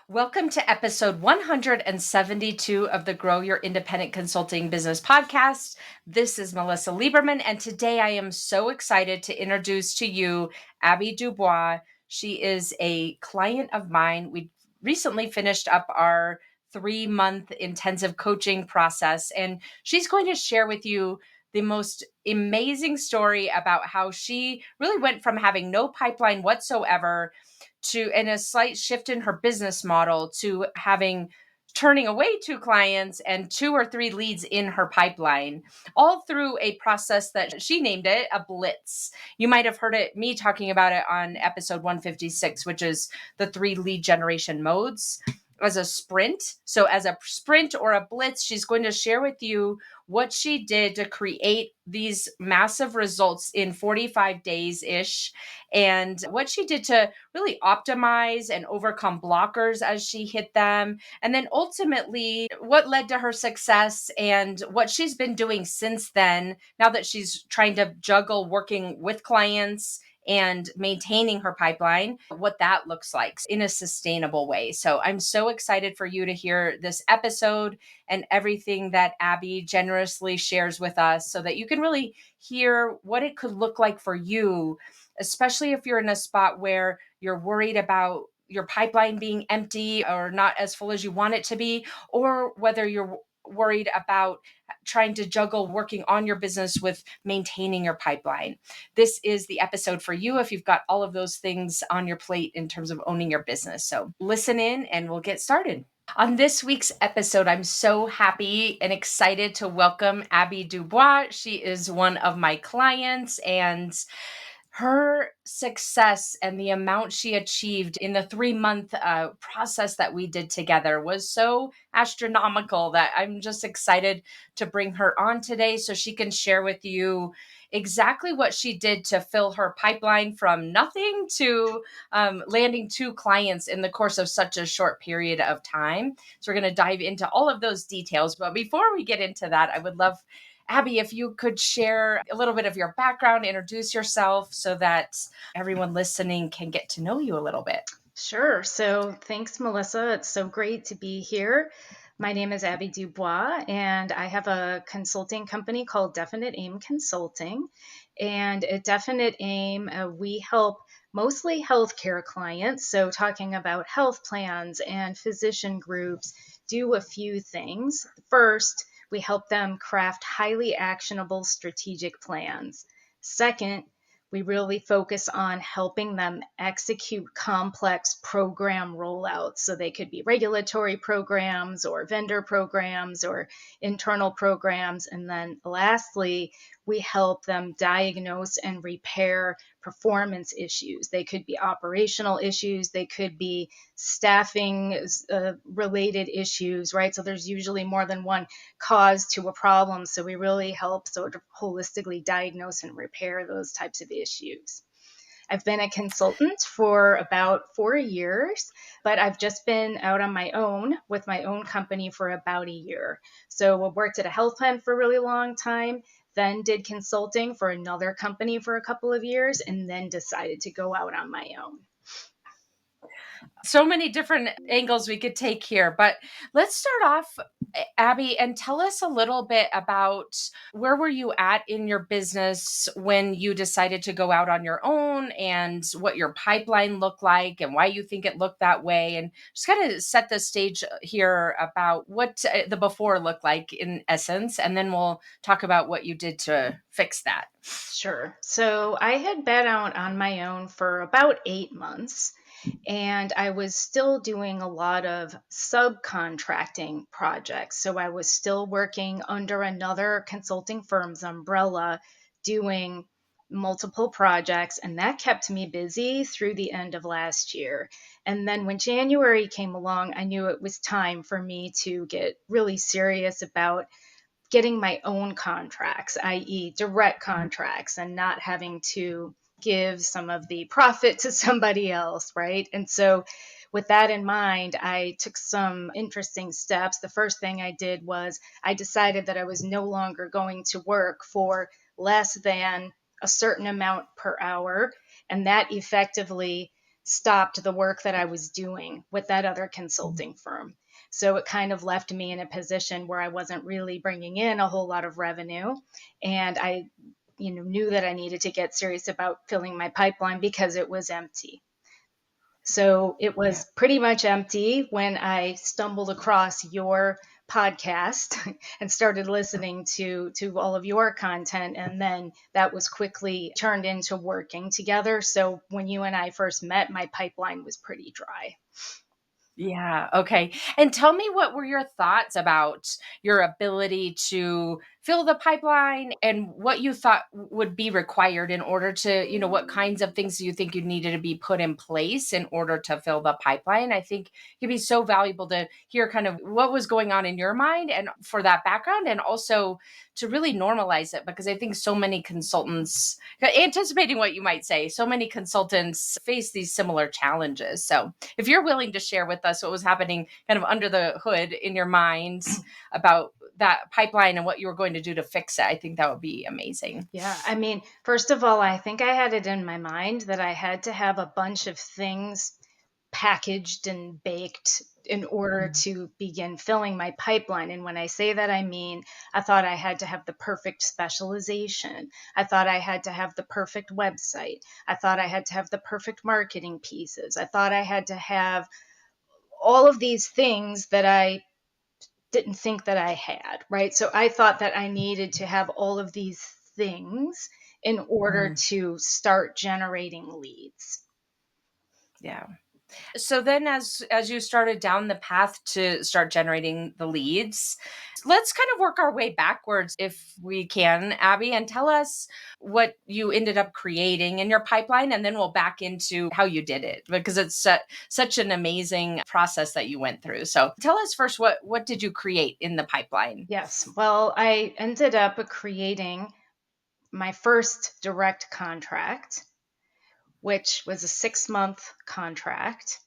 Welcome to episode 172 of the Grow Your Independent Consulting Business podcast. This is Melisa Liberman, and today I am so excited to introduce to you Abbie DuBois. She is a client of mine. We recently finished up our 3-month intensive coaching process, and she's going to share with you the most amazing story about how she really went from having no pipeline whatsoever to, and a slight shift in her business model, to turning away 2 clients and 2 or 3 leads in her pipeline, all through a process that she named it a blitz. You might have heard me talking about it on episode 156, which is the 3 lead generation modes as a sprint. So as a sprint or a blitz, she's going to share with you what she did to create these massive results in 45 days ish, and what she did to really optimize and overcome blockers as she hit them. And then ultimately, what led to her success and what she's been doing since then, now that she's trying to juggle working with clients and maintaining her pipeline, what that looks like in a sustainable way. So I'm so excited for you to hear this episode and everything that Abbie generously shares with us, so that you can really hear what it could look like for you, especially if you're in a spot where you're worried about your pipeline being empty or not as full as you want it to be, or whether you're worried about trying to juggle working on your business with maintaining your pipeline. This is the episode for you if you've got all of those things on your plate in terms of owning your business. So listen in and we'll get started. On this week's episode, I'm so happy and excited to welcome Abbie DuBois. She is one of my clients, and her success and the amount she achieved in the 3-month process that we did together was so astronomical that I'm just excited to bring her on today so she can share with you exactly what she did to fill her pipeline from nothing to landing 2 clients in the course of such a short period of time. So we're going to dive into all of those details. But before we get into that, I would love, Abbie, if you could share a little bit of your background, introduce yourself so that everyone listening can get to know you a little bit. Sure. So thanks, Melisa. It's so great to be here. My name is Abbie DuBois, and I have a consulting company called Definite Aim Consulting. And at Definite Aim, we help mostly healthcare clients. So talking about health plans and physician groups, do a few things. First, we help them craft highly actionable strategic plans. Second, we really focus on helping them execute complex program rollouts. So they could be regulatory programs or vendor programs or internal programs. And then lastly, we help them diagnose and repair performance issues. They could be operational issues, they could be staffing related issues, right? So there's usually more than one cause to a problem. So we really help sort of holistically diagnose and repair those types of issues. I've been a consultant for about 4 years, but I've just been out on my own with my own company for about a year. So I worked at a health plan for a really long time, then did consulting for another company for a couple of years, and then decided to go out on my own. So many different angles we could take here, but let's start off, Abbie, and tell us a little bit about where were you at in your business when you decided to go out on your own, and what your pipeline looked like and why you think it looked that way, and just kind of set the stage here about what the before looked like in essence, and then we'll talk about what you did to fix that. Sure. So I had been out on my own for about 8 months, and I was still doing a lot of subcontracting projects. So I was still working under another consulting firm's umbrella, doing multiple projects, and that kept me busy through the end of last year. And then when January came along, I knew it was time for me to get really serious about getting my own contracts, i.e., direct contracts, and not having to give some of the profit to somebody else, right? And so, with that in mind, I took some interesting steps. The first thing I did was I decided that I was no longer going to work for less than a certain amount per hour. And that effectively stopped the work that I was doing with that other consulting firm. So it kind of left me in a position where I wasn't really bringing in a whole lot of revenue. And I, knew that I needed to get serious about filling my pipeline because it was empty. So it Yeah. was pretty much empty when I stumbled across your podcast and started listening to all of your content, and then that was quickly turned into working together. So when you and I first met, my pipeline was pretty dry. Yeah. Okay. And tell me, what were your thoughts about your ability to fill the pipeline and what you thought would be required in order to, what kinds of things do you think you needed to be put in place in order to fill the pipeline? I think it'd be so valuable to hear kind of what was going on in your mind and for that background, and also to really normalize it, because I think so many consultants, anticipating what you might say, so many consultants face these similar challenges. So if you're willing to share with us what was happening kind of under the hood in your mind about that pipeline and what you were going to do to fix it, I think that would be amazing. Yeah, I mean, first of all, I think I had it in my mind that I had to have a bunch of things packaged and baked in order Mm. to begin filling my pipeline. And when I say that, I mean, I thought I had to have the perfect specialization. I thought I had to have the perfect website. I thought I had to have the perfect marketing pieces. I thought I had to have all of these things that I didn't think that I had, right? So I thought that I needed to have all of these things in order Mm. to start generating leads. Yeah. So then as you started down the path to start generating the leads, let's kind of work our way backwards if we can, Abby, and tell us what you ended up creating in your pipeline, and then we'll back into how you did it, because it's such an amazing process that you went through. So tell us first, what did you create in the pipeline? Yes. Well, I ended up creating my first direct contract, which was a 6-month contract.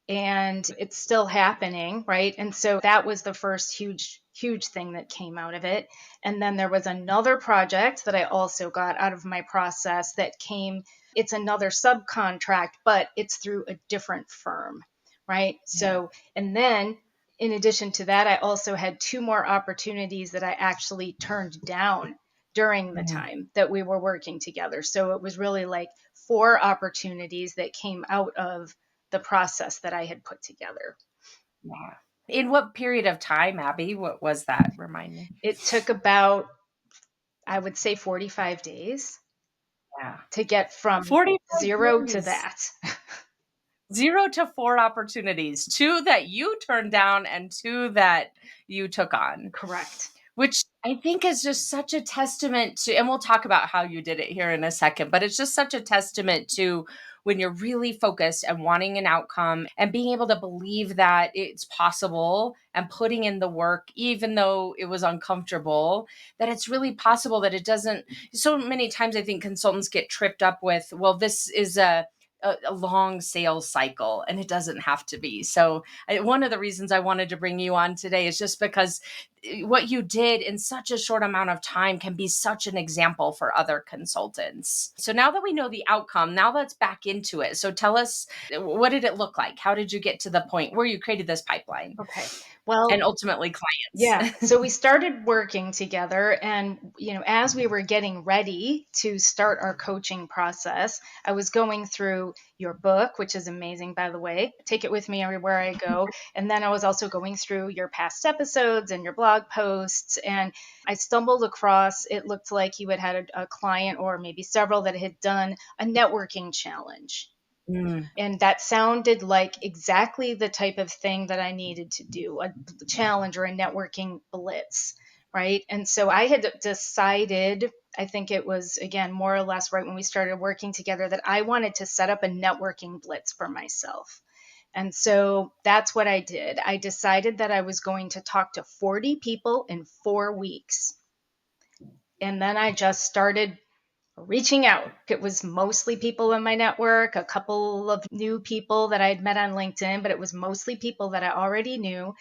And it's still happening, right? And so that was the first huge thing that came out of it. And then there was another project that I also got out of my process that came, it's another subcontract, but it's through a different firm, right? Yeah. So, and then in addition to that, I also had 2 more opportunities that I actually turned down during the Mhm. time that we were working together. So it was really like 4 opportunities that came out of the process that I had put together. Yeah. In what period of time, Abby? What was that? Remind me. It took about, I would say, 45 days Yeah. to get from 45 zero to days. that. 0 to 4 opportunities, 2 that you turned down and 2 that you took on, Correct. which I think is just such a testament to, and we'll talk about how you did it here in a second, but it's just such a testament to when you're really focused and wanting an outcome and being able to believe that it's possible and putting in the work, even though it was uncomfortable, that it's really possible, that it doesn't. So many times I think consultants get tripped up with, well, this is a long sales cycle, and it doesn't have to be. So one of the reasons I wanted to bring you on today is just because what you did in such a short amount of time can be such an example for other consultants. So now that we know the outcome, now let's back into it. So tell us, what did it look like? How did you get to the point where you created this pipeline Okay. Well, and ultimately yeah. clients? So we started working together, and as we were getting ready to start our coaching process, I was going through your book, which is amazing, by the way. Take it with me everywhere I go. And then I was also going through your past episodes and your blog posts, and I stumbled across, it looked like you had a client or maybe several that had done a networking challenge. Mm, And that sounded like exactly the type of thing that I needed to do, a challenge or a networking blitz, right? And so I had decided, I think it was, again, more or less right when we started working together, that I wanted to set up a networking blitz for myself. And so that's what I did. I decided that I was going to talk to 40 people in 4 weeks. And then I just started reaching out. It was mostly people in my network, a couple of new people that I had met on LinkedIn, but it was mostly people that I already knew.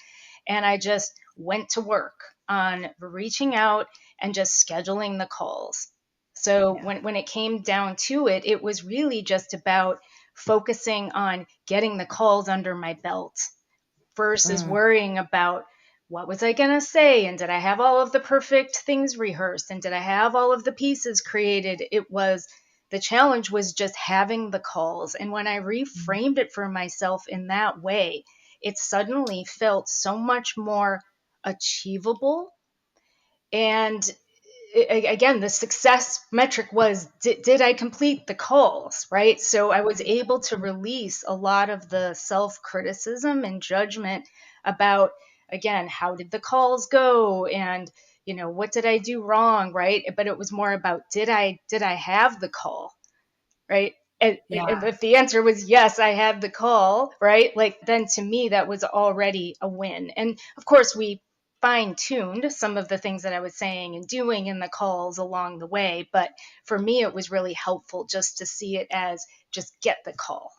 And I just went to work on reaching out and just scheduling the calls. So yeah. when it came down to it, it was really just about focusing on getting the calls under my belt versus Mm. worrying about what was I going to say, and did I have all of the perfect things rehearsed, and did I have all of the pieces created. The challenge was just having the calls. And when I reframed it for myself in that way, it suddenly felt so much more achievable. And again, the success metric was, did I complete the calls, right? So I was able to release a lot of the self criticism and judgment about, again, how did the calls go, and what did I do wrong, right? But it was more about, did I have the call, right? And Yeah. if the answer was yes, I had the call, right? Like, then to me, that was already a win. And of course, we fine tuned some of the things that I was saying and doing in the calls along the way. But for me, it was really helpful just to see it as, just get the call.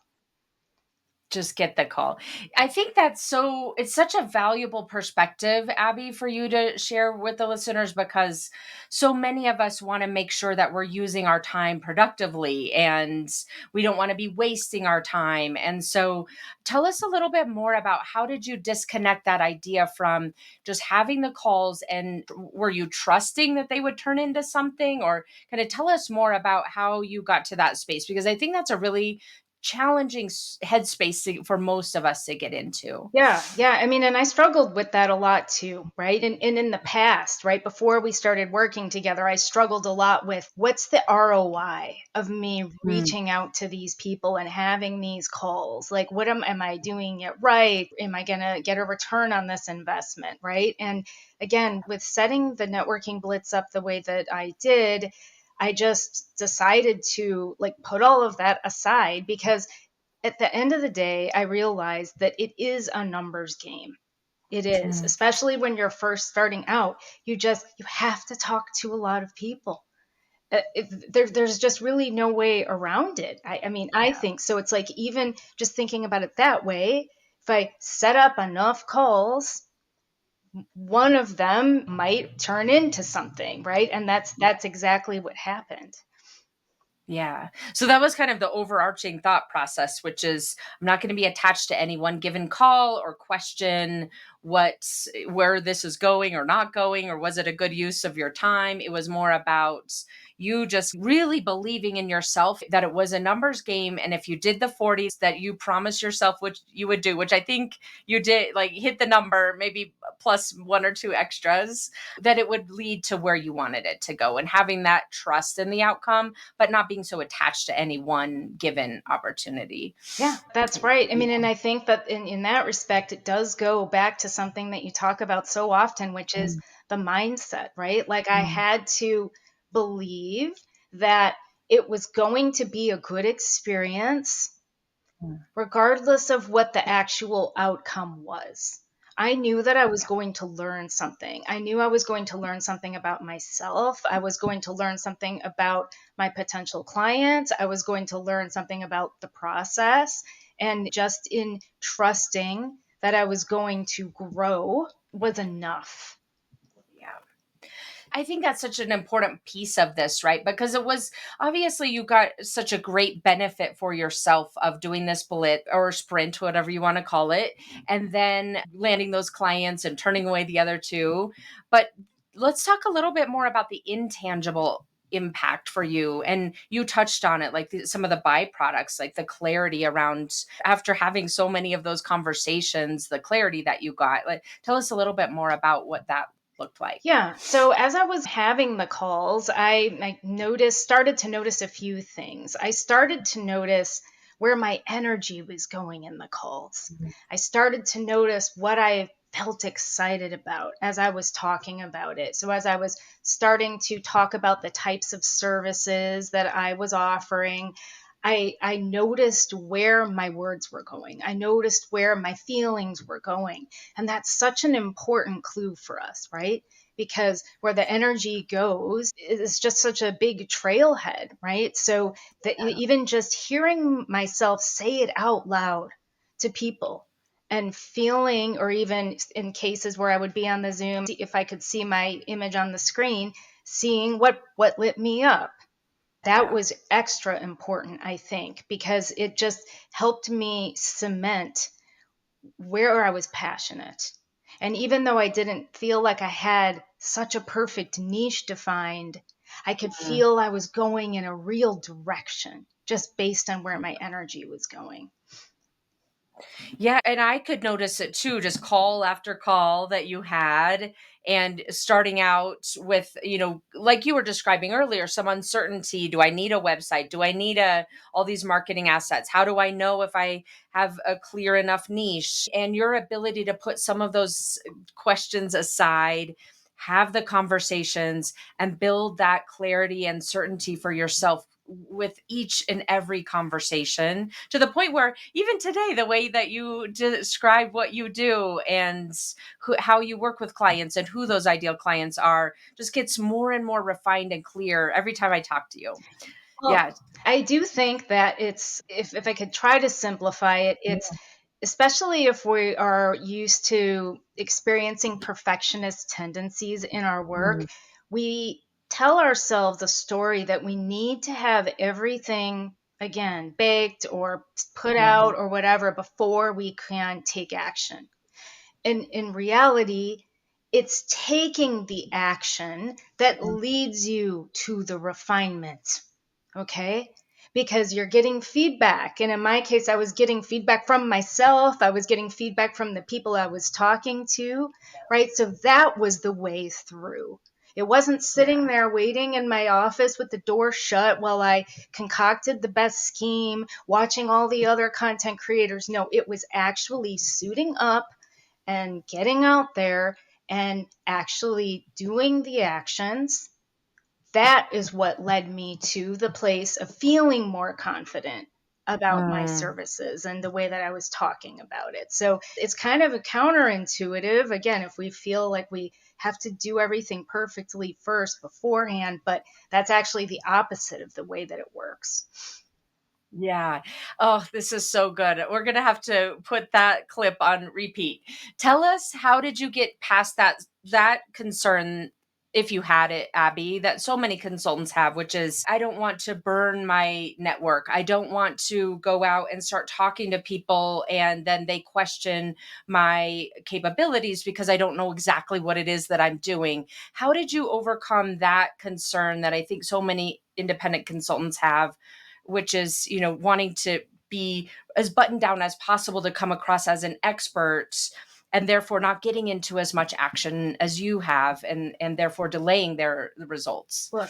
Just get the call. I think it's such a valuable perspective, Abbie, for you to share with the listeners, because so many of us want to make sure that we're using our time productively and we don't want to be wasting our time. And so tell us a little bit more about, how did you disconnect that idea from just having the calls, and were you trusting that they would turn into something? Or kind of tell us more about how you got to that space, because I think that's a really challenging headspace for most of us to get into. Yeah, yeah. I mean, and I struggled with that a lot too, right? And in the past, right before we started working together, I struggled a lot with, what's the ROI of me Mm. reaching out to these people and having these calls? Like, am I doing it right? Am I going to get a return on this investment, right? And again, with setting the networking blitz up the way that I did, I just decided to, like, put all of that aside, because at the end of the day, I realized that it is a numbers game. It is, Mm. especially when you're first starting out. You have to talk to a lot of people. There's just really no way around it. I mean, I Yeah. think so. It's like, even just thinking about it that way, if I set up enough calls, one of them might turn into something, right? And that's exactly what happened. Yeah. So that was kind of the overarching thought process, which is, I'm not going to be attached to any one given call or question where this is going or not going, or was it a good use of your time. It was more about you just really believing in yourself, that it was a numbers game, and if you did the 40s that you promised yourself, which you would do, which I think you did, like hit the number, maybe plus one or two extras, that it would lead to where you wanted it to go, and having that trust in the outcome, but not being so attached to any one given opportunity. Yeah, that's right. I Yeah. mean, and I think that in that respect, it does go back to something that you talk about so often, which is Mm. the mindset, right? Like, I Mm. had to believe that it was going to be a good experience Mm. regardless of what the actual outcome was. I knew that I was Yeah. going to learn something. I knew I was going to learn something about myself. I was going to learn something about my potential clients. I was going to learn something about the process. And just in trusting that I was going to grow was enough. Yeah. I think that's such an important piece of this, right? Because it was, obviously you got such a great benefit for yourself of doing this bullet or sprint, whatever you want to call it, and then landing those clients and turning away the other two. But let's talk a little bit more about the intangible impact for you. And you touched on it, like some of the byproducts, like the clarity around, after having so many of those conversations, the clarity that you got. Like, tell us a little bit more about what that looked like. Yeah. So as I was having the calls, I started to notice a few things. I started to notice where my energy was going in the calls. I started to notice what I felt excited about as I was talking about it. So as I was starting to talk about the types of services that I was offering, I noticed where my words were going. I noticed where my feelings were going. And that's such an important clue for us, right? Because where the energy goes is just such a big trailhead, right? So that even just hearing myself say it out loud to people and feeling, or even in cases where I would be on the Zoom, if I could see my image on the screen, seeing what lit me up, That Yeah. was extra important, I think, because it just helped me cement where I was passionate. And even though I didn't feel like I had such a perfect niche defined, I could Mm. feel I was going in a real direction just based on where my energy was going. Yeah, and I could notice it too, just call after call that you had, and starting out with, like you were describing earlier, some uncertainty. Do I need a website? Do I need all these marketing assets? How do I know if I have a clear enough niche? And your ability to put some of those questions aside, have the conversations, and build that clarity and certainty for yourself with each and every conversation, to the point where even today, the way that you describe what you do and how you work with clients and who those ideal clients are just gets more and more refined and clear every time I talk to you. Well, Yeah. I do think that if I could try to simplify it, it's especially if we are used to experiencing perfectionist tendencies in our work, Mm, we tell ourselves a story that we need to have everything again baked or put mhm, out or whatever before we can take action. And in reality, it's taking the action that mm, leads you to the refinement. Okay? Because you're getting feedback. And in my case, I was getting feedback from myself, I was getting feedback from the people I was talking to, right? So that was the way through. It wasn't sitting yeah. there waiting in my office with the door shut while I concocted the best scheme, watching all the other content creators. No, it was actually suiting up and getting out there and actually doing the actions. That is what led me to the place of feeling more confident about my Mm. services and the way that I was talking about it. So it's kind of a counterintuitive, again, if we feel like we have to do everything perfectly first beforehand, but that's actually the opposite of the way that it works. Yeah. Oh, this is so good. We're going to have to put that clip on repeat. Tell us, how did you get past that concern, if you had it, Abby, that so many consultants have, which is, I don't want to burn my network. I don't want to go out and start talking to people and then they question my capabilities because I don't know exactly what it is that I'm doing. How did you overcome that concern that I think so many independent consultants have, which is, wanting to be as buttoned down as possible to come across as an expert, and therefore not getting into as much action as you have, and therefore delaying the results? Look,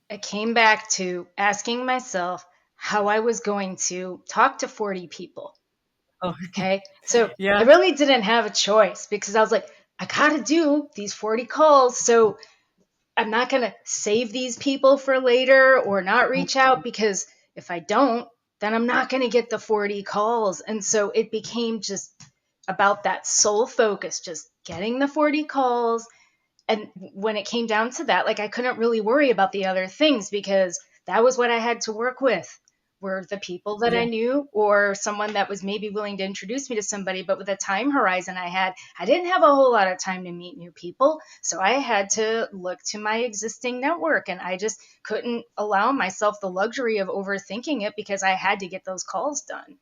I came back to asking myself how I was going to talk to 40 people. Oh, Okay. So I yeah. really didn't have a choice because I was like, I got to do these 40 calls. So I'm not going to save these people for later or not reach out, because if I don't, then I'm not going to get the 40 calls. And so it became just about that sole focus, just getting the 40 calls. And when it came down to that, like, I couldn't really worry about the other things because that was what I had to work with, were the people that Yeah. I knew or someone that was maybe willing to introduce me to somebody. But with the time horizon I had, I didn't have a whole lot of time to meet new people. So I had to look to my existing network, and I just couldn't allow myself the luxury of overthinking it because I had to get those calls done.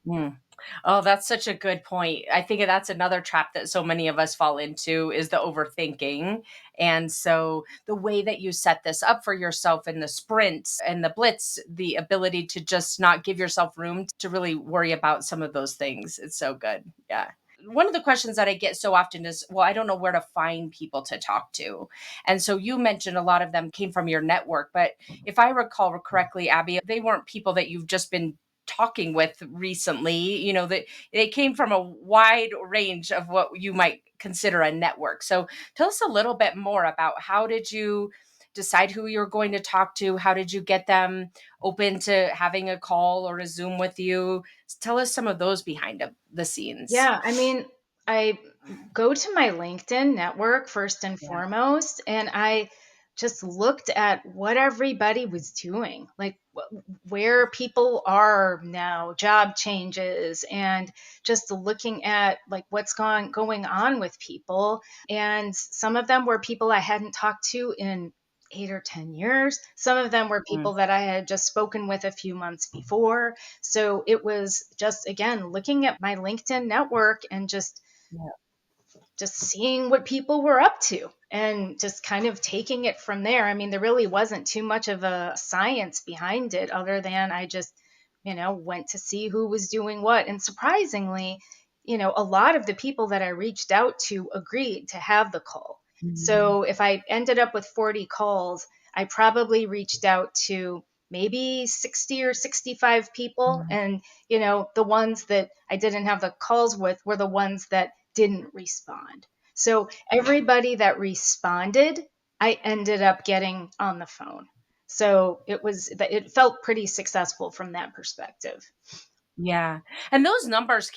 Mm. Oh, that's such a good point. I think that's another trap that so many of us fall into, is the overthinking. And so the way that you set this up for yourself in the sprints and the blitz, the ability to just not give yourself room to really worry about some of those things. It's so good. Yeah. One of the questions that I get so often is, well, I don't know where to find people to talk to. And so you mentioned a lot of them came from your network, but if I recall correctly, Abby, they weren't people that you've just been talking with recently, that they came from a wide range of what you might consider a network. So tell us a little bit more about, how did you decide who you're going to talk to? How did you get them open to having a call or a Zoom with you? Tell us some of those behind the scenes. Yeah, I mean, I go to my LinkedIn network first and Yeah. foremost, and I just looked at what everybody was doing, like where people are now, job changes, and just looking at like what's going on with people. And some of them were people I hadn't talked to in 8 or 10 years. Some of them were Mm, people that I had just spoken with a few months before. So it was just, again, looking at my LinkedIn network and yeah. just seeing what people were up to and just kind of taking it from there. I mean, there really wasn't too much of a science behind it other than I just, went to see who was doing what. And surprisingly, a lot of the people that I reached out to agreed to have the call. Mm, So if I ended up with 40 calls, I probably reached out to maybe 60 or 65 people. mm. And, the ones that I didn't have the calls with were the ones that didn't respond. So everybody that responded, I ended up getting on the phone. So it felt pretty successful from that perspective. Yeah. And those numbers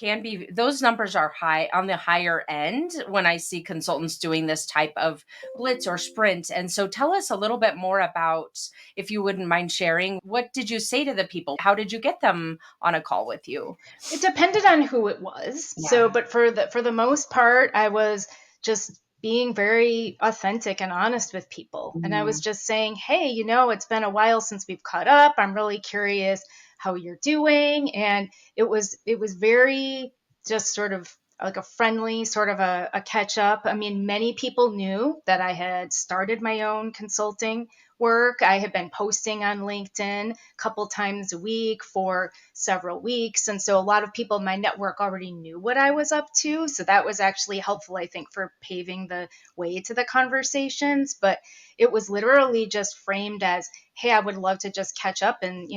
are high on the higher end when I see consultants doing this type of blitz or sprint. And so tell us a little bit more about, if you wouldn't mind sharing, what did you say to the people? How did you get them on a call with you? It depended on who it was. Yeah. But for the most part, I was just being very authentic and honest with people. And I was Mm, just saying, hey, it's been a while since we've caught up. I'm really curious how you're doing. And it was very just sort of like a friendly sort of a catch up. I mean, many people knew that I had started my own consulting work. I had been posting on LinkedIn a couple times a week for several weeks. And so a lot of people in my network already knew what I was up to. So that was actually helpful, I think, for paving the way to the conversations. But it was literally just framed as, hey, I would love to just catch up and,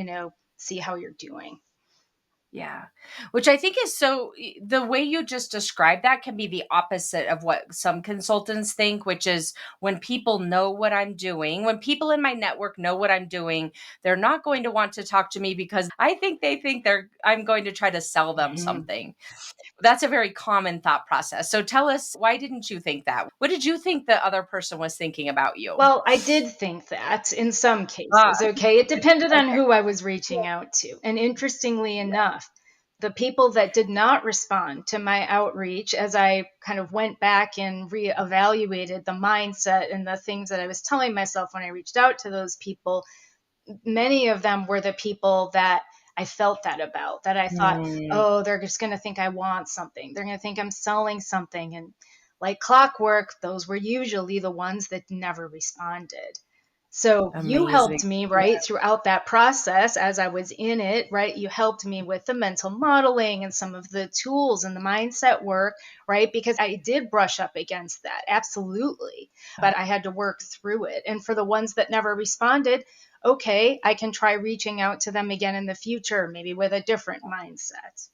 see how you're doing. yeah. Which I think is the way you just described that can be the opposite of what some consultants think, which is when people know what I'm doing, when people in my network know what I'm doing, they're not going to want to talk to me because I think they think I'm going to try to sell them Mhm. something. That's a very common thought process. So tell us, why didn't you think that? What did you think the other person was thinking about you? Well, I did think that in some Ah, cases, okay? It depended on okay. who I was reaching out to. And interestingly enough, the people that did not respond to my outreach, as I kind of went back and reevaluated the mindset and the things that I was telling myself when I reached out to those people, many of them were the people that I felt that about, that I thought, Mm, oh, they're just going to think I want something. They're going to think I'm selling something. And like clockwork, those were usually the ones that never responded. So you amazing. helped me, Yeah. right, throughout that process as I was in it, right? You helped me with the mental modeling and some of the tools and the mindset work, right? Because I did brush up against that, absolutely. But I had to work through it. And for the ones that never responded, okay, I can try reaching out to them again in the future, maybe with a different mindset.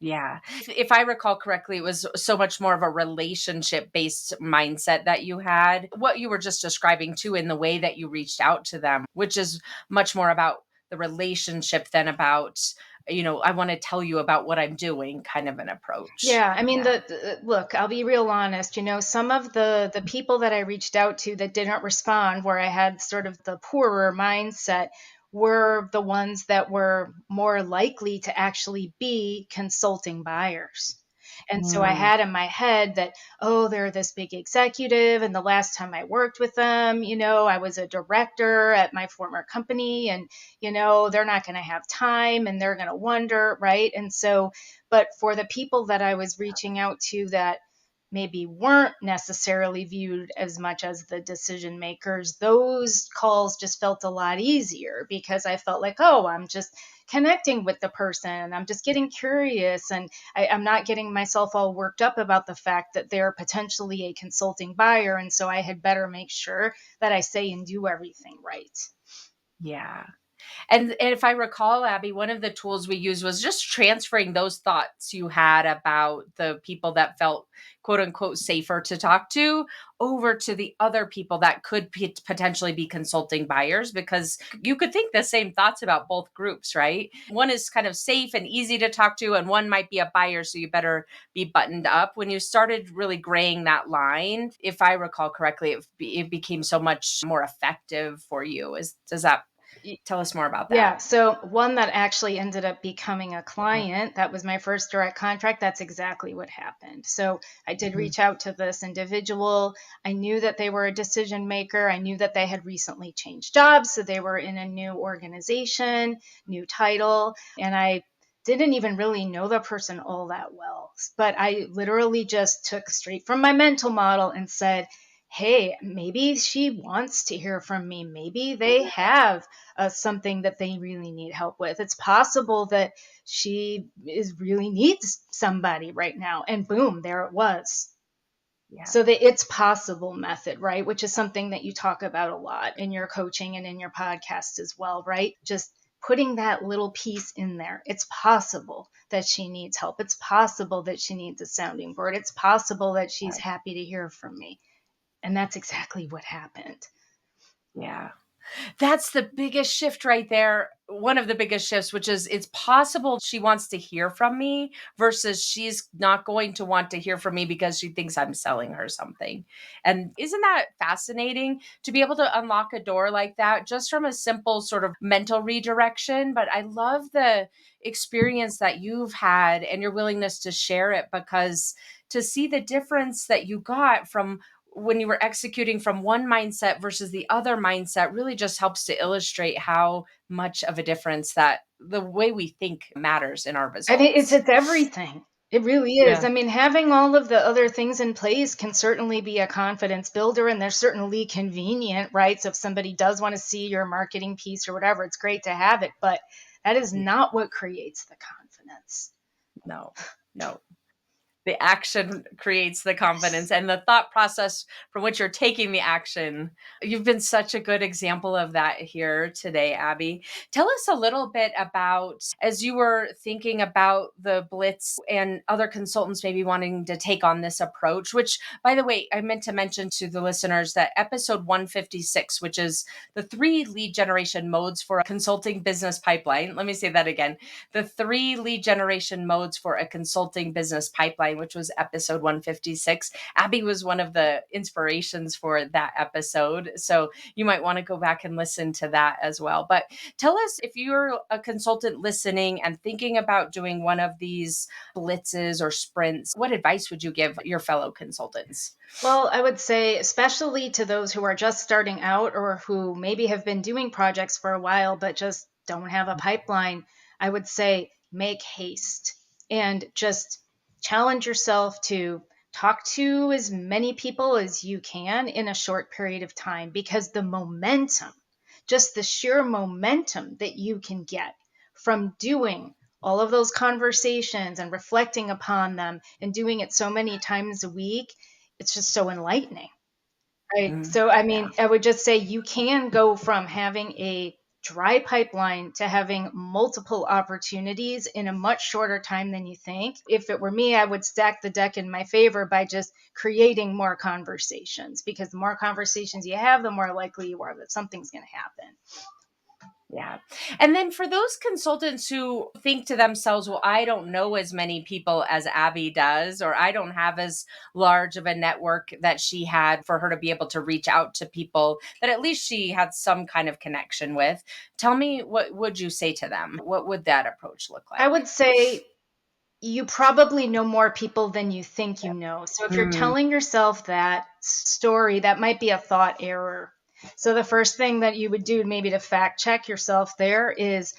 Yeah. If I recall correctly, it was so much more of a relationship based mindset that you had. What you were just describing too, in the way that you reached out to them, which is much more about the relationship than about, I want to tell you about what I'm doing kind of an approach. Yeah, I mean, Yeah. look, I'll be real honest. Some of the people that I reached out to that didn't respond, where I had sort of the poorer mindset, were the ones that were more likely to actually be consulting buyers. And so I Mm, had in my head that, oh, they're this big executive. And the last time I worked with them, I was a director at my former company, and, they're not going to have time and they're going to wonder, right? And so, but for the people that I was reaching out to that maybe weren't necessarily viewed as much as the decision makers, those calls just felt a lot easier because I felt like, oh, I'm just connecting with the person and I'm just getting curious, and I'm not getting myself all worked up about the fact that they're potentially a consulting buyer. And so I had better make sure that I say and do everything right. yeah. And if I recall, Abby, one of the tools we used was just transferring those thoughts you had about the people that felt quote unquote safer to talk to over to the other people that could potentially be consulting buyers, because you could think the same thoughts about both groups, right? One is kind of safe and easy to talk to, and one might be a buyer, so you better be buttoned up. When you started really graying that line, if I recall correctly, it became so much more effective for you. Does that Tell us more about that. Yeah, so one that actually ended up becoming a client, that was my first direct contract. That's exactly what happened. So I did Mhm. reach out to this individual. I knew that they were a decision maker. I knew that they had recently changed jobs. So they were in a new organization, new title. And I didn't even really know the person all that well. But I literally just took straight from my mental model and said, hey, maybe she wants to hear from me. Maybe they have something that they really need help with. It's possible that she is really needs somebody right now. And boom, there it was. Yeah. So the it's possible method, right? Which is something that you talk about a lot in your coaching and in your podcast as well, right? Just putting that little piece in there. It's possible that she needs help. It's possible that she needs a sounding board. It's possible that she's happy to hear from me. And that's exactly what happened. Yeah. That's the biggest shift right there. One of the biggest shifts, which is it's possible she wants to hear from me versus she's not going to want to hear from me because she thinks I'm selling her something. And isn't that fascinating to be able to unlock a door like that just from a simple sort of mental redirection? But I love the experience that you've had and your willingness to share it, because to see the difference that you got from when you were executing from one mindset versus the other mindset really just helps to illustrate how much of a difference that the way we think matters in our I mean, it's results. it's everything. It really is. Yeah. I mean, having all of the other things in place can certainly be a confidence builder, and they're certainly convenient, right? So if somebody does want to see your marketing piece or whatever, it's great to have it, but that is not what creates the confidence. No, no. The action creates the confidence Yes. and the thought process from which you're taking the action. You've been such a good example of that here today, Abbie. Tell us a little bit about, as you were thinking about the Blitz and other consultants maybe wanting to take on this approach, which, by the way, I meant to mention to the listeners that episode 156, which is the 3 lead generation modes for a consulting business pipeline. Let me say that again, the 3 lead generation modes for a consulting business pipeline, which was episode 156. Abbie was one of the inspirations for that episode. So you might want to go back and listen to that as well. But tell us, if you're a consultant listening and thinking about doing one of these blitzes or sprints, what advice would you give your fellow consultants? Well, I would say, especially to those who are just starting out or who maybe have been doing projects for a while but just don't have a pipeline, I would say make haste and just challenge yourself to talk to as many people as you can in a short period of time, because the momentum, just the sheer momentum that you can get from doing all of those conversations and reflecting upon them and doing it so many times a week, it's just so enlightening, right? Mm, So, I yeah. mean, I would just say you can go from having a dry pipeline to having multiple opportunities in a much shorter time than you think. If it were me, I would stack the deck in my favor by just creating more conversations, because the more conversations you have, the more likely you are that something's going to happen. Yeah. And then for those consultants who think to themselves, well, I don't know as many people as Abbie does, or I don't have as large of a network that she had for her to be able to reach out to people that at least she had some kind of connection with. Tell me, what would you say to them? What would that approach look I like? would say you probably know more people than you think you know. So if you're Mm, telling yourself that story, that might be a thought error. So the first thing that you would do maybe to fact check yourself there is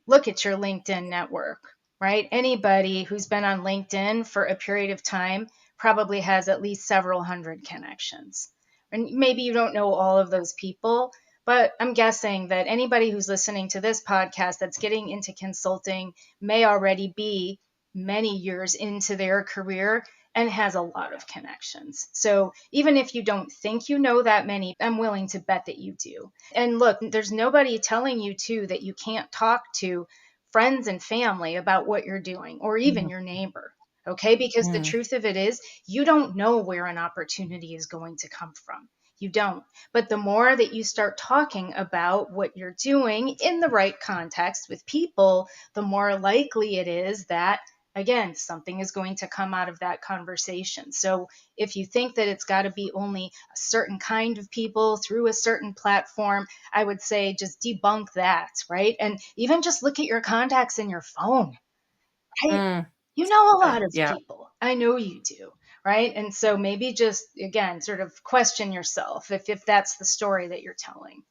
look at your LinkedIn network, right? Anybody who's been on LinkedIn for a period of time probably has at least several hundred connections. And maybe you don't know all of those people, but I'm guessing that anybody who's listening to this podcast that's getting into consulting may already be many years into their career and has a lot of connections. So even if you don't think you know that many, I'm willing to bet that you do. And look, there's nobody telling you too that you can't talk to friends and family about what you're doing, or even mm, your neighbor. Okay, because the mm, truth of it is, you don't know where an opportunity is going to come from. You don't. But the more that you start talking about what you're doing in the right context with people, the more likely it is that again, something is going to come out of that conversation. So if you think that it's got to be only a certain kind of people through a certain platform, I would say just debunk that, right? And even just look at your contacts in your phone, right? Mm, You know a lot of yeah. people. I know you do, right? And so maybe just, again, sort of question yourself if that's the story that you're telling.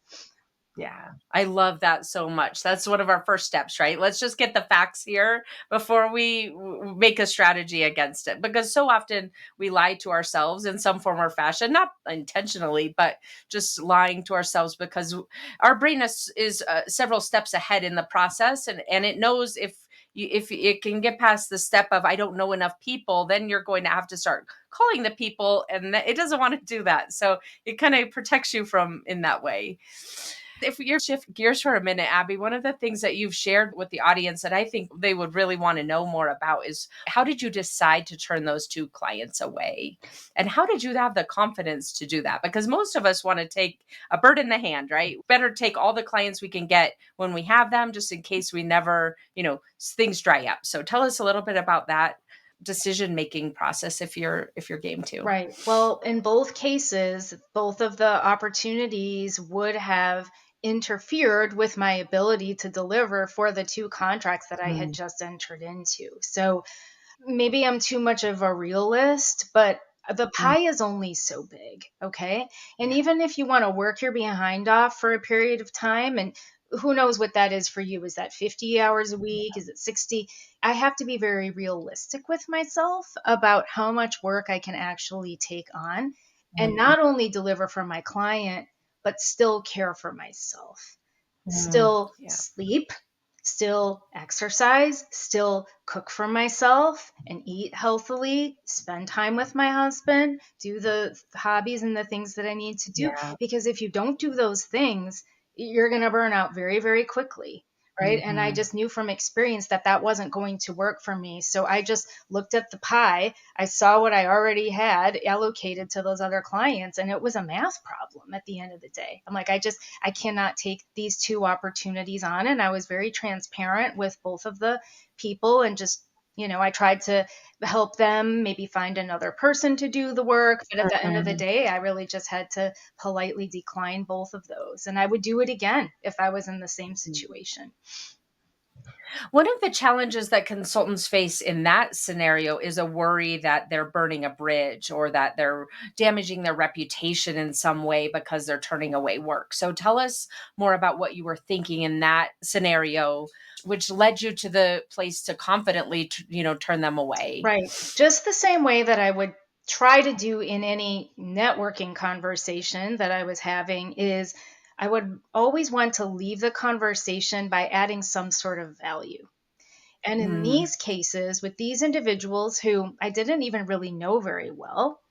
Yeah, I love that so much. That's one of our first steps, right? Let's just get the facts here before we make a strategy against it. Because so often we lie to ourselves in some form or fashion, not intentionally, but just lying to ourselves because our brain is several steps ahead in the process, and it knows if it can get past the step of I don't know enough people, then you're going to have to start calling the people, and it doesn't want to do that. So it kind of protects you from in that way. If you're shift gears for a minute, Abbie, one of the things that you've shared with the audience that I think they would really want to know more about is how did you decide to turn those two clients away? And how did you have the confidence to do that? Because most of us want to take a bird in the hand, right? Better take all the clients we can get when we have them, just in case we never, things dry up. So tell us a little bit about that decision making process if you're game to. Right. Well, in both cases, both of the opportunities would have interfered with my ability to deliver for the two contracts that I had Mm, just entered into. So maybe I'm too much of a realist, but the mm, pie is only so big, okay? And yeah. even if you want to work your behind off for a period of time, and who knows what that is for you? Is that 50 hours a week? Is it 60? I have to be very realistic with myself about how much work I can actually take on and Mm, not only deliver for my client, but still care for myself, mm, still yeah. sleep, still exercise, still cook for myself and eat healthily, spend time with my husband, do the hobbies and the things that I need to do. Yeah. Because if you don't do those things, you're going to burn out very, very quickly. Right. And I Mhm. just knew from experience that that wasn't going to work for me. So I just looked at the pie. I saw what I already had allocated to those other clients, and it was a math problem at the end of the day. I'm like, I cannot take these two opportunities on. And I was very transparent with both of the people and just, I tried to help them maybe find another person to do the work. But at the end of the Mhm. day, I really just had to politely decline both of those. And I would do it again if I was in the same situation. One of the challenges that consultants face in that scenario is a worry that they're burning a bridge or that they're damaging their reputation in some way because they're turning away work. So tell us more about what you were thinking in that scenario, which led you to the place to confidently, turn them away. Right. Just the same way that I would try to do in any networking conversation that I was having is I would always want to leave the conversation by adding some sort of value. And in Mm, these cases, with these individuals who I didn't even really know very well,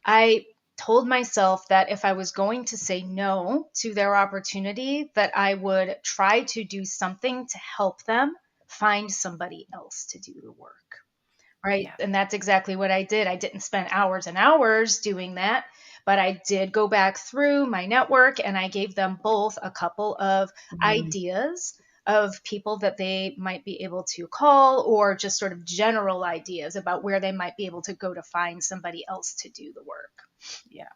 I told myself that if I was going to say no to their opportunity, that I would try to do something to help them find somebody else to do the work. Right. yeah. And that's exactly what I did. I didn't spend hours and hours doing that, but I did go back through my network and I gave them both a couple of Mm, ideas of people that they might be able to call or just sort of general ideas about where they might be able to go to find somebody else to do the work. yeah.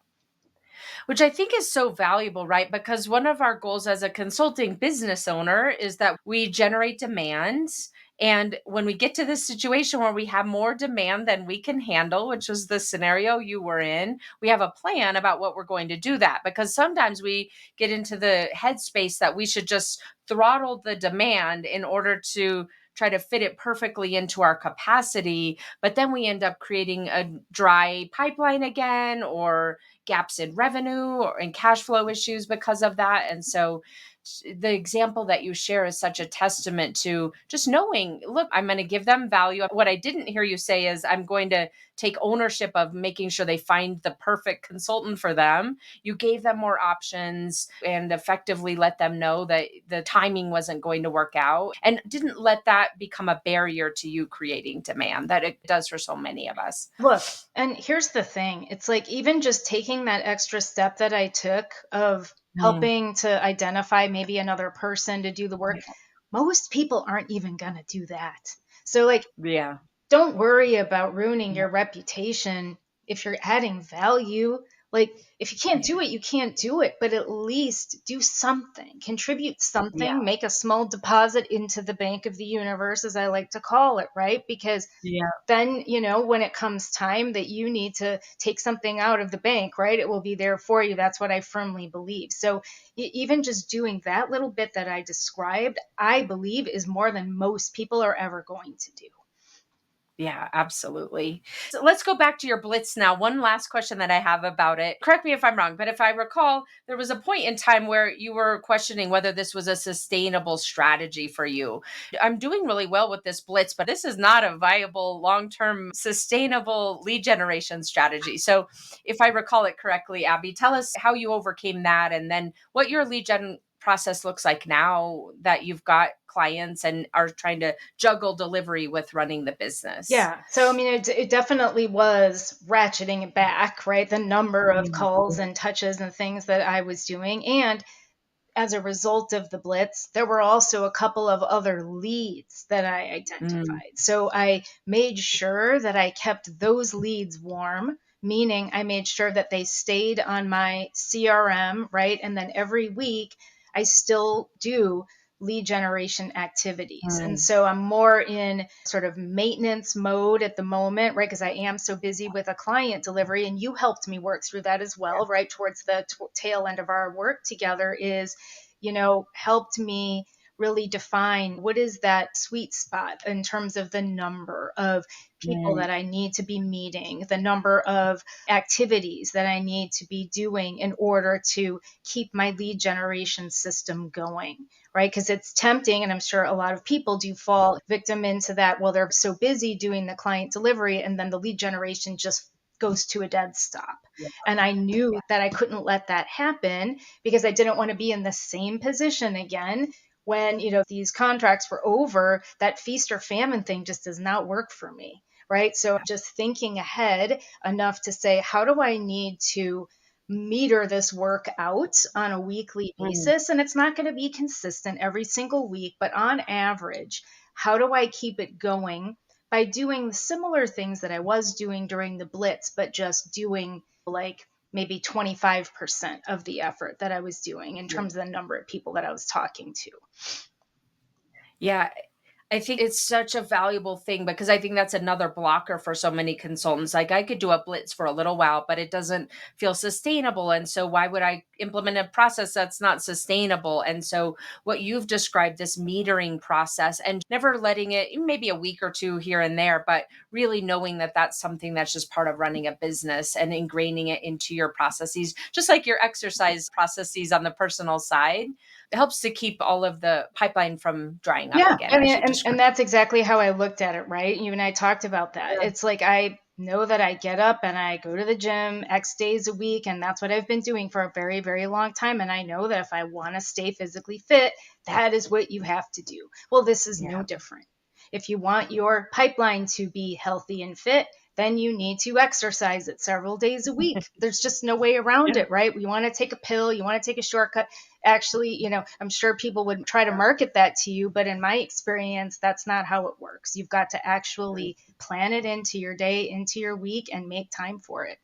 Which I think is so valuable, right? Because one of our goals as a consulting business owner is that we generate demands. And when we get to this situation where we have more demand than we can handle, which was the scenario you were in, we have a plan about what we're going to do that. Because sometimes we get into the headspace that we should just throttle the demand in order to try to fit it perfectly into our capacity. But then we end up creating a dry pipeline again, or gaps in revenue or in cash flow issues because of that. And so the example that you share is such a testament to just knowing, look, I'm going to give them value. What I didn't hear you say is I'm going to take ownership of making sure they find the perfect consultant for them. You gave them more options and effectively let them know that the timing wasn't going to work out, and didn't let that become a barrier to you creating demand that it does for so many of us. Look, and here's the thing. It's like even just taking that extra step that I took of Mm, helping to identify maybe another person to do the work, yeah. most people aren't even going to do that. So, like, Yeah. don't worry about ruining Yeah. your reputation if you're adding value. Like, if you can't Yeah. do it, you can't do it, but at least do something, contribute Yeah. something, make a small deposit into the bank of the universe, as I like to call it, right? Because Yeah. then, when it comes time that you need to take something out of the bank, right, it will be there for you. That's what I firmly believe. So even just doing that little bit that I described, I believe is more than most people are ever going to do. Yeah, absolutely. So let's go back to your blitz now. One last question that I have about it. Correct me if I'm wrong, but if I recall, there was a point in time where you were questioning whether this was a sustainable strategy for you. I'm doing really well with this blitz, but this is not a viable long-term sustainable lead generation strategy. So, if I recall it correctly, Abbie, tell us how you overcame that and then what your lead gen process looks like now that you've got clients and are trying to juggle delivery with running the business. Yeah. So, I mean, it definitely was ratcheting it back, right? The number of calls Mhm. and touches and things that I was doing. And as a result of the blitz, there were also a couple of other leads that I Mm, identified. So I made sure that I kept those leads warm, meaning I made sure that they stayed on my CRM, right? And then every week I still do lead generation activities. And mm, so I'm more in sort of maintenance mode at the moment, right? Because I am so busy with a client delivery, and you helped me work through that as well, right? Towards the tail end of our work together is, helped me really define what is that sweet spot in terms of the number of people mm, that I need to be meeting, the number of activities that I need to be doing in order to keep my lead generation system going, right? Because it's tempting, and I'm sure a lot of people do fall victim into that. Well, they're so busy doing the client delivery, and then the lead generation just goes to a dead stop. yeah, And I knew yeah, that I couldn't let that happen because I didn't want to be in the same position again when, these contracts were over. That feast or famine thing just does not work for me, right? So just thinking ahead enough to say, how do I need to meter this work out on a weekly mm, basis? And it's not going to be consistent every single week, but on average, how do I keep it going by doing similar things that I was doing during the blitz, but just doing like maybe 25% of the effort that I was doing in yeah. terms of the number of people that I was talking to. Yeah, I think it's such a valuable thing because I think that's another blocker for so many consultants. Like I could do a blitz for a little while, but it doesn't feel sustainable. And so why would I implement a process that's not sustainable? And so what you've described, this metering process and never letting it maybe a week or two here and there, but really knowing that that's something that's just part of running a business and ingraining it into your processes, just like your exercise processes on the personal side. It helps to keep all of the pipeline from drying up Yeah, again, I as mean, you and described. that's exactly how I looked at it, right? You and I talked about that. Yeah. It's like I know that I get up and I go to the gym X days a week, and that's what I've been doing for a very, very long time. And I know that if I want to stay physically fit, that is what you have to do. Well, this is no Yeah. different. If you want your pipeline to be healthy and fit, then you need to exercise it several days a week. There's just no way around Yeah. it, right? You want to take a pill, you want to take a shortcut. Actually, I'm sure people would try to Yeah. market that to you, but in my experience, that's not how it works. You've got to actually plan it into your day, into your week, and make time for it.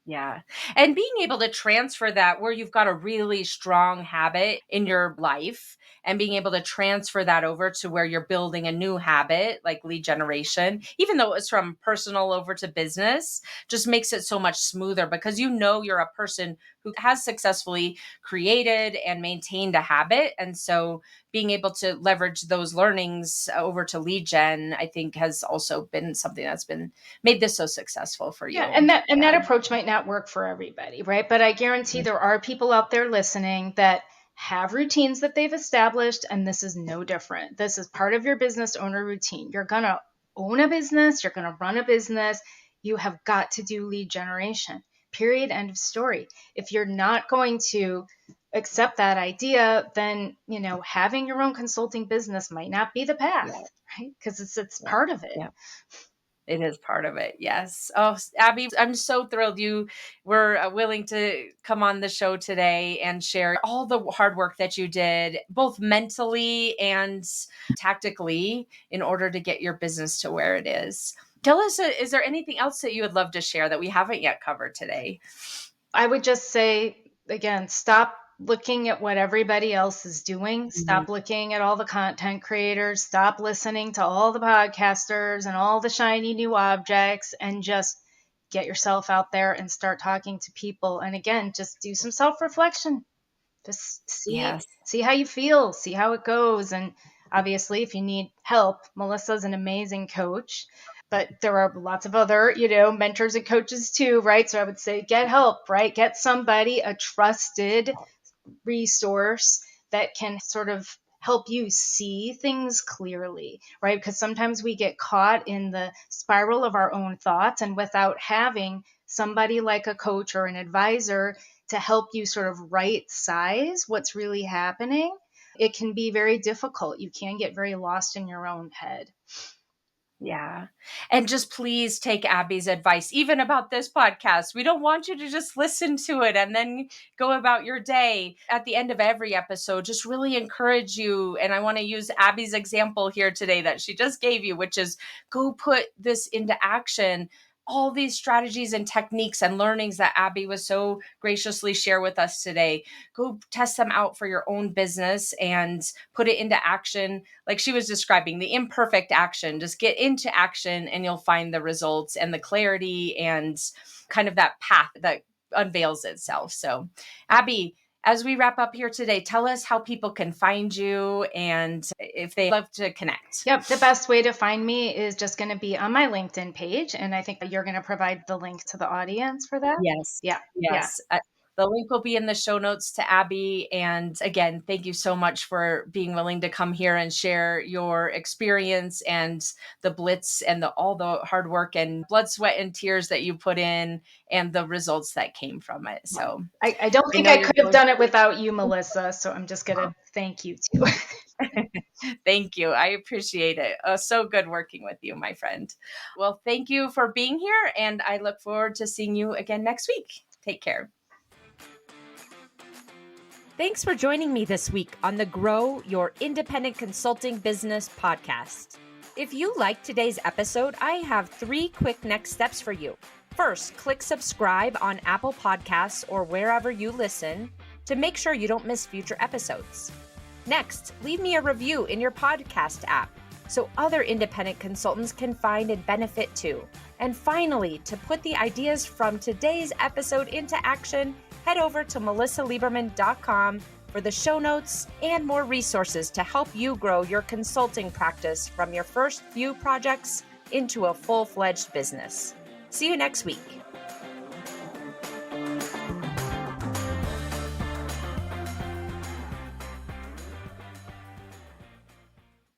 Yeah. And being able to transfer that where you've got a really strong habit in your life and being able to transfer that over to where you're building a new habit like lead generation, even though it's from personal over to business, just makes it so much smoother because you know you're a person who has successfully created and maintained a habit. And so being able to leverage those learnings over to lead gen, I think has also been something that's been made this so successful for Yeah, you. and that Yeah. approach might not work for everybody, right? But I guarantee there are people out there listening that have routines that they've established, and this is no different. This is part of your business owner routine. You're going to own a business, you're going to run a business, you have got to do lead generation. Period, end of story. If you're not going to accept that idea, then, having your own consulting business might not be the Yeah. path, right? Because it's Yeah. part of it. Yeah. It is part of it. Yes. Oh, Abbie, I'm so thrilled you were willing to come on the show today and share all the hard work that you did, both mentally and tactically, in order to get your business to where it is. Tell us, is there anything else that you would love to share that we haven't yet covered today? I would just say, again, stop looking at what everybody else is doing. Mhm. Stop looking at all the content creators. Stop listening to all the podcasters and all the shiny new objects, and just get yourself out there and start talking to people. And again, just do some self reflection. Just Yes. see how you feel, see how it goes. And obviously, if you need help, Melissa's an amazing coach, but there are lots of other, mentors and coaches too, right? So I would say get help, right? Get somebody, a trusted resource that can sort of help you see things clearly, right? Because sometimes we get caught in the spiral of our own thoughts, and without having somebody like a coach or an advisor to help you sort of right size what's really happening, it can be very difficult. You can get very lost in your own head. Yeah. And just please take Abbie's advice, even about this podcast. We don't want you to just listen to it and then go about your day. At the end of every episode, just really encourage you. And I want to use Abbie's example here today that she just gave you, which is go put this into action. All these strategies and techniques and learnings that Abbie was so graciously share with us today, go test them out for your own business and put it into action. Like she was describing, the imperfect action, just get into action and you'll find the results and the clarity and kind of that path that unveils itself. So, Abbie, as we wrap up here today, tell us how people can find you and if they love to connect. Yep, the best way to find me is just going to be on my LinkedIn page. And I think that you're going to provide the link to the audience for that. Yes. Yeah, yeah. Yes. The link will be in the show notes to Abbie. And again, thank you so much for being willing to come here and share your experience and the blitz and all the hard work and blood, sweat, and tears that you put in and the results that came from it. Yeah. So I don't I think know I you're could have going done it without you, Melissa. So I'm just going to thank you too. Thank you. I appreciate it. So good working with you, my friend. Well, thank you for being here. And I look forward to seeing you again next week. Take care. Thanks for joining me this week on the Grow Your Independent Consulting Business podcast. If you liked today's episode, I have 3 quick next steps for you. First, click subscribe on Apple Podcasts or wherever you listen to make sure you don't miss future episodes. Next, leave me a review in your podcast app so other independent consultants can find and benefit too. And finally, to put the ideas from today's episode into action, head over to melissaliberman.com for the show notes and more resources to help you grow your consulting practice from your first few projects into a full-fledged business. See you next week.